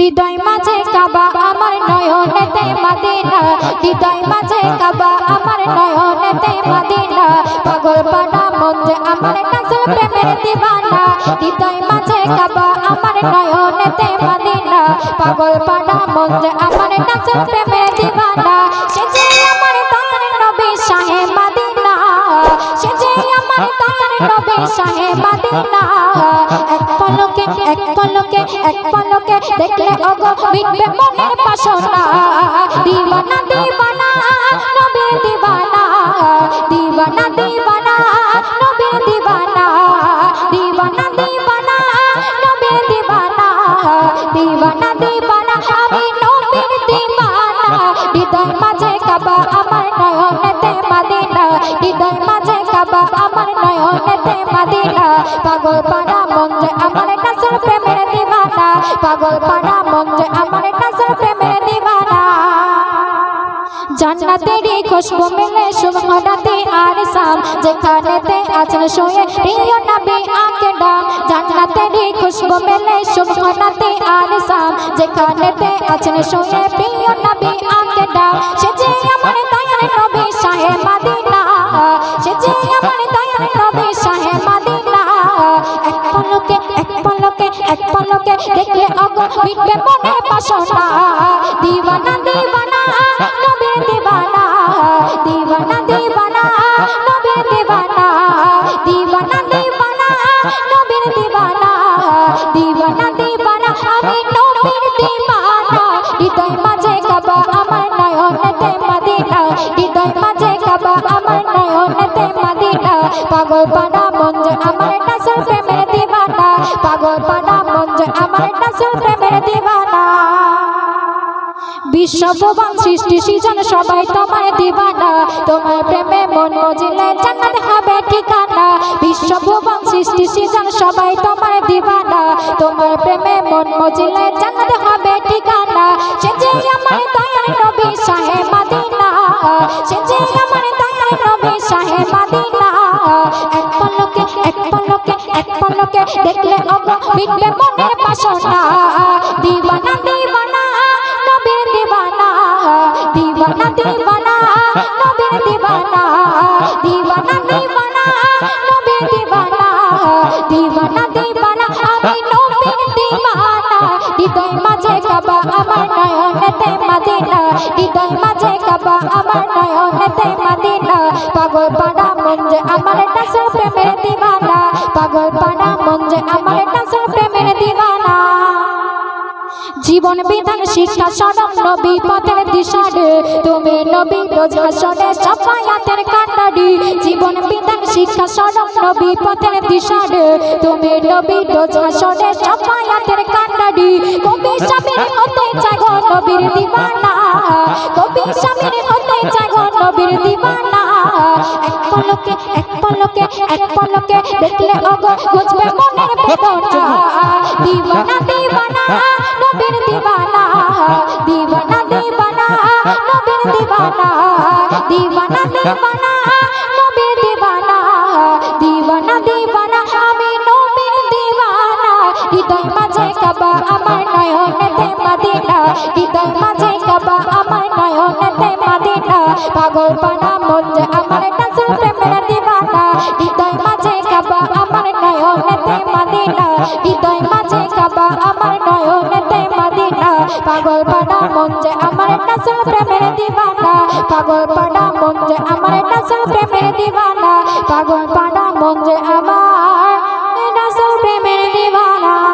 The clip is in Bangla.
হৃদয় মাঝে কাবা আমার নয়নেতে মদিনা হৃদয় মাঝে কাবা আমার নয়নেতে মদিনা পাগল পাড়া মন যে আমার রাসূল প্রেমের দিওয়ানা হৃদয় মাঝে কাবা আমার নয়নেতে মদিনা পাগল পাড়া মন যে আমার রাসূল প্রেমের দিওয়ানা সে যে আমার দয়ার নবী শাহে মদিনা সে যে আমার দয়ার নবী শাহে মদিনা এক পলকে দেখলে ওগো মিটবে মনের বাসনা দিওয়ানা দিওয়ানা নবীর দিওয়ানা দিওয়ানা দিওয়ানা নবীর দিওয়ানা দিওয়ানা দিওয়ানা নবীর দিওয়ানা দিওয়ানা দিওয়ানা আমি নবীর দিওয়ানা হৃদয় মাঝে কাবা আমার নয়নেতে মদিনা হৃদয় মাঝে কাবা আমার নয়নেতে মদিনা পাগল পাড়া মন যে আমার রাসূল প্রেমের দিওয়ানা পাগল পাড়া মন যে আমার রাসূল প্রেমের দিওয়ানা জান্নাতেরই খুশবু মিলে সুবহানাতে আর সাম যেখানেতে আছেন শুয়ে প্রিয় নবী আকে ডাক জান্নাতেরই খুশবু মিলে সুবহানাতে আর সাম যেখানেতে আছেন শুয়ে প্রিয় নবী আকে ডাক সে যে আমার দয়ার নবী শাহে মদিনা সে যে আমার দয়ার নবী শাহে মদিনা এক পলকে দেখলে ওগো মিটবে মনের বাসনা দিওয়ানা দিওয়ানা নবীর দিওয়ানা দিওয়ানা দিওয়ানা নবীর দিওয়ানা দিওয়ানা দিওয়ানা নবীর দিওয়ানা দিওয়ানা দিওয়ানা আমি নবীর দিওয়ানা হৃদয় মাঝে কাবা আমার নয়নেতে মদিনা হৃদয় মাঝে কাবা আমার নয়নেতে মদিনা পাগল পাড়া মন যে আমার রাসূল প্রেমের দিওয়ানা পাগল পাড়া মন যে আমার রাসূল প্রেমের দিওয়ানা বিশ্বভুবন সৃষ্টি সৃজন সবাই তোমার দিওয়ানা তোমার প্রেমে মন মজিলে জান্নাত হবে ঠিকানা বিশ্বভুবন সৃষ্টি সৃজন সবাই তোমার দিওয়ানা তোমার প্রেমে মন মজিলে জান্নাত হবে ঠিকানা সে যে আমার দয়ার নবী শাহে মদিনা সে যে আমার দয়ার নবী শাহে মদিনা এক পলকে দেখলে ওগো মিটবে মনের বাসনা দিওয়ানা দিওয়ানা নবীর দিওয়ানা দিওয়ানা দিওয়ানা নবীর দিওয়ানা দিওয়ানা দিওয়ানা নবীর দিওয়ানা দিওয়ানা দিওয়ানা আমি নবীর দিওয়ানা হৃদয় মাঝে কাবা আমার নয়নেতে মদিনা হৃদয় মাঝে কাবা আমার নয়নেতে মদিনা পাগল পাড়া মন যে আমার রাসূল প্রেমের দিওয়ানা পাগল পাড়া মন যে আমার রাসূল প্রেমের দিওয়ানা জীবন বিধান শিক্ষা সরম নবী পথের দিশারে তুমি নবী রোজ হাসরে শাফায়াতের কান্ডারি জীবন বিধান শিক্ষা সরম নবী পথের দিশারে তুমি নবী রোজ হাসরে শাফায়াতের কান্ডারি কবি স্বামীর হতে চায় গো নবীর দিওয়ানা কবি স্বামীর হতে চায় গো নবীর দিওয়ানা এক পলকে দেখলে ওগো বুঝবে মনের বেদনা দিওয়ানা দিওয়ানা নবীর দিওয়ানা দিওয়ানা দিওয়ানা নবীর দিওয়ানা দিওয়ানা দিওয়ানা নবীর দিওয়ানা দিওয়ানা দিওয়ানা আমি নবীর দিওয়ানা হৃদয় মাঝে কাবা আমার নয়নেতে মদিনা হৃদয় মাঝে কাবা আমার নয়নেতে মদিনা পাগল পাড়া মন যে আমার রাসূল প্রেমের দিওয়ানা হৃদয় মাঝে কাবা আমার নয়নেতে মদিনা হৃদয় মাঝে কাবা আমার নয়নেতে মদিনা পাগল পাড়া মন যে আমার রাসূল প্রেমের দিওয়ানা পাগল পাড়া মন যে আমার রাসূল প্রেমের দিওয়ানা পাগল পাড়া মন যে আমার রাসূল প্রেমের দিওয়ানা।